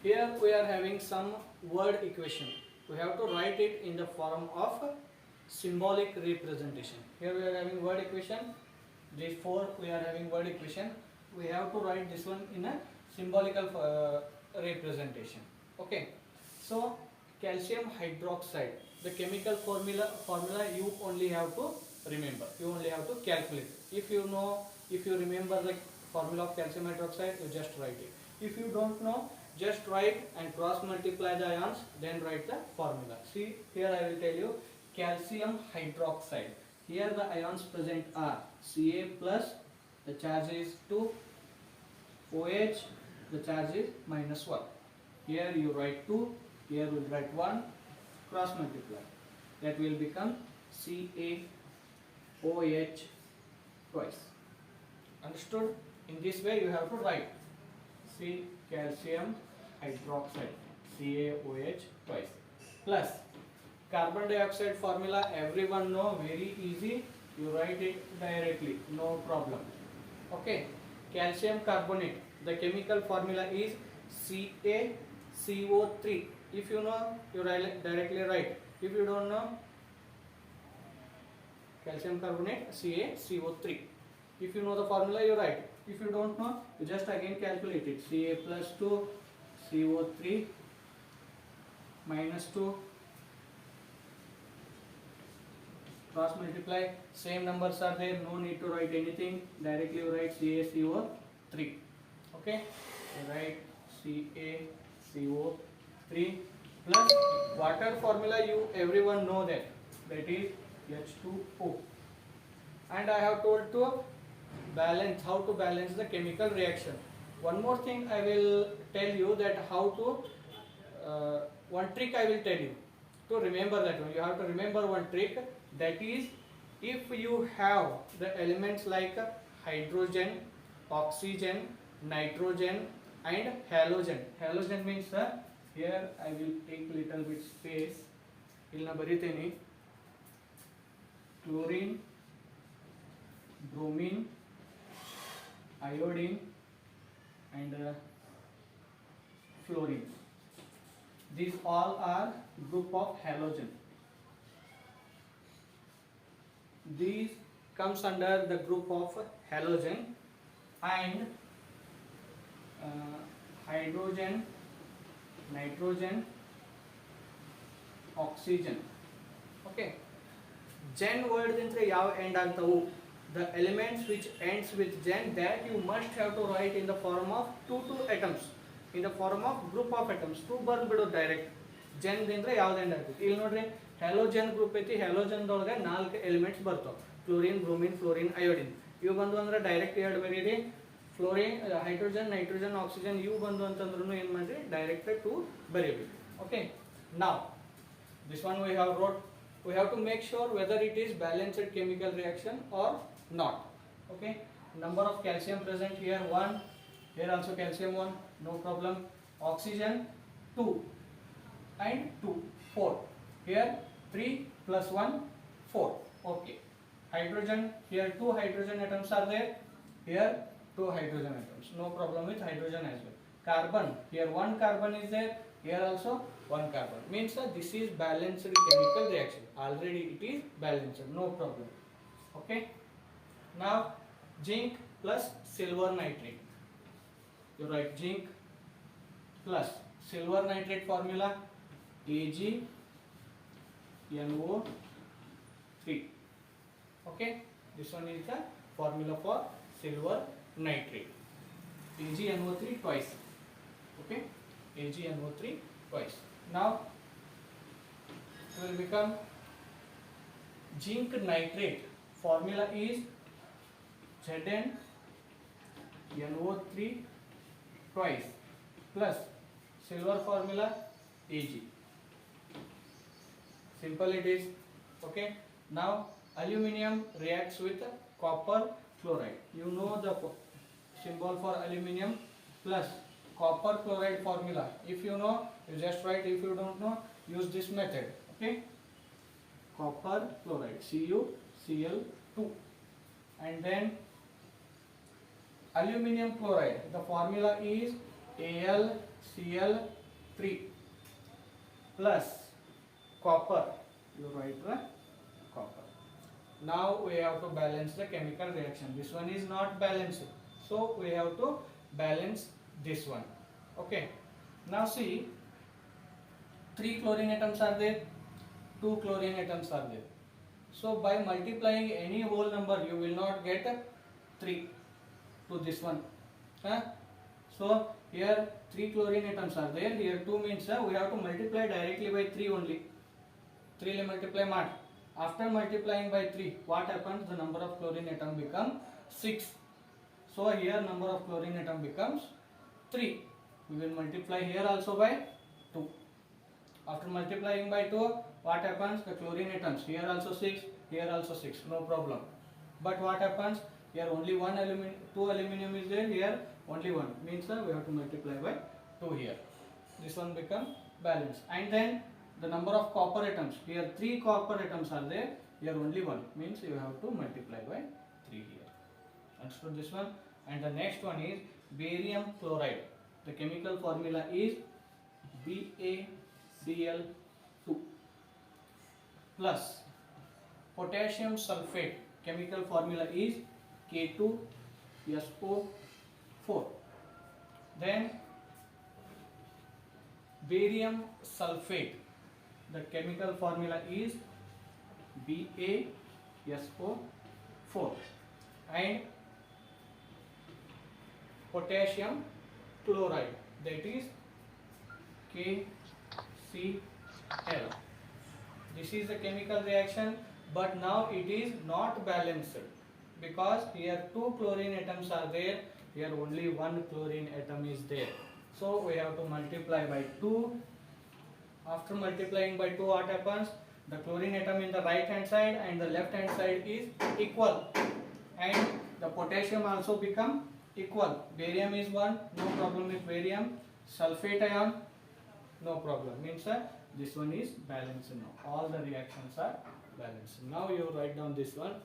Here we are having some word equation. We have to write it in the form of symbolic representation. Here we are having word equation. These four we are having word equation. We have to write this one in a symbolical representation. Okay. So calcium hydroxide. The chemical formula you only have to remember. You only have to calculate. If you know, if you remember the formula of calcium hydroxide, you just write it. If you don't know, just write and cross multiply the ions, then write the formula. See, here I will tell you calcium hydroxide. Here the ions present are Ca plus, the charge is 2, OH, the charge is -1. Here you write 2, here we will write 1, cross multiply. That will become CaOH twice. Understood? In this way you have to write C calcium hydroxide CaOH twice plus carbon dioxide formula everyone know, very easy, you write it directly, no problem. Okay, calcium carbonate, the chemical formula is CaCO3. If you know, you directly write. If you don't know, calcium carbonate CaCO3. If you know the formula, you write. If you don't know, you just again calculate it. Ca plus 2, CO3 minus 2, cross multiply, same numbers are there, no need to write anything, directly you write CaCO3. Okay, you write CaCO3 plus water formula, you everyone know that is H2O. And I have told to balance, how to balance the chemical reaction. One more thing I will tell you, that how to one trick I will tell you to remember that one. You have to remember one trick, that is, if you have the elements like hydrogen, oxygen, nitrogen and halogen. Halogen means here I will take little bit space, ilna bariteni, chlorine, bromine, iodine and fluorine. These all are group of halogen. These comes under the group of halogen, and hydrogen, nitrogen, oxygen. Okay. Gen word dintre yav end agtavu. The elements which ends with gen, that you must have to write in the form of two atoms, in the form of group of atoms. Two ಬರ್ದು ಬಿಡು direct. Zen ದಿಂದ್ರೆ ಯಾವ್ದು end ಆಗ್ತೈತಿ, ಇಲ್ಲಿ ನೋಡ್ರಿ halogen group ಐತಿ, halogen ದೊಳಗೆ 4 elements ಬರ್ತಾವ, chlorine, bromine, fluorine, iodine. ಇವು ಬಂದು ಅಂದ್ರೆ ಡೈರೆಕ್ಟ್ ಎರಡು ಬರೀರಿ, ಫ್ಲೋರಿನ್, ಹೈಡ್ರೋಜನ್, ನೈಟ್ರೋಜನ್, ಆಕ್ಸಿಜನ್. ಇವು ಬಂದು ಅಂತಂದ್ರೂ ಏನು ಮಾಡ್ರಿ, ಡೈರೆಕ್ಟ್ 2 ಬರೀಬೇಕು. Okay, now this one we have wrote. We have to make sure whether it is balanced chemical reaction or not. Okay, number of calcium present here 1, here also calcium 1, no problem. Oxygen 2 and 2, 4. Here 3 plus 1, 4. Okay. Hydrogen, here 2 hydrogen atoms are there, here 2 hydrogen atoms, no problem with hydrogen as well. Carbon, here 1 carbon is there, here also 1 carbon. Means this is balanced chemical reaction, already it is balanced, no problem. Okay. Now zinc plus silver nitrate. You write zinc plus silver nitrate formula AgNO3. Okay, this one is the formula for silver nitrate. AgNO3 twice. Okay, AgNO3 twice. Now it will become zinc nitrate. Formula is ZnNO3 twice plus silver formula Ag. Simple it is. Okay. Now aluminium reacts with copper chloride. You know the symbol for aluminium plus copper chloride formula. If you know, you just write. If you don't know, use this method. Okay. Copper chloride, CuCl2, and then aluminium chloride. The formula is AlCl Cl3 plus copper. You write the copper. Now we have to balance the chemical reaction. This one is not balanced, so we have to balance this one. Okay. Now see, 3 chlorine atoms are there, 2 chlorine atoms are there. So by multiplying any whole number, you will not get 3 to this one. So here 3 chlorine atoms are there. Here 2 means we have to multiply directly by 3 only. 3 will multiply mat. After multiplying by 3, what happens? The number of chlorine atom becomes 6. So here number of chlorine atom becomes 3. We will multiply here also by 2. After multiplying by 2, what happens? The chlorine atoms, here also 6, here also 6, no problem. But what happens? Here only 2 aluminum is there, here only 1. Means we have to multiply by 2 here. This one becomes balanced. And then the number of copper atoms, here 3 copper atoms are there, here only 1. Means you have to multiply by 3 here. Understood this one? And the next one is barium chloride. The chemical formula is BaCl2 plus potassium sulfate. Chemical formula is K2SO4. Then barium sulfate. The chemical formula is BaSO4 and potassium chloride, that is KCl. This is the chemical reaction, but now it is not balanced because here 2 chlorine atoms are there, here only 1 chlorine atom is there. So we have to multiply by 2. After multiplying by 2, what happens? The chlorine atom in the right hand side and the left hand side is equal, and the potassium also become equal. Barium is 1, no problem with barium. Sulfate ion, no problem. Means this one is balanced now. All the reactions are balanced. Now you write down this one.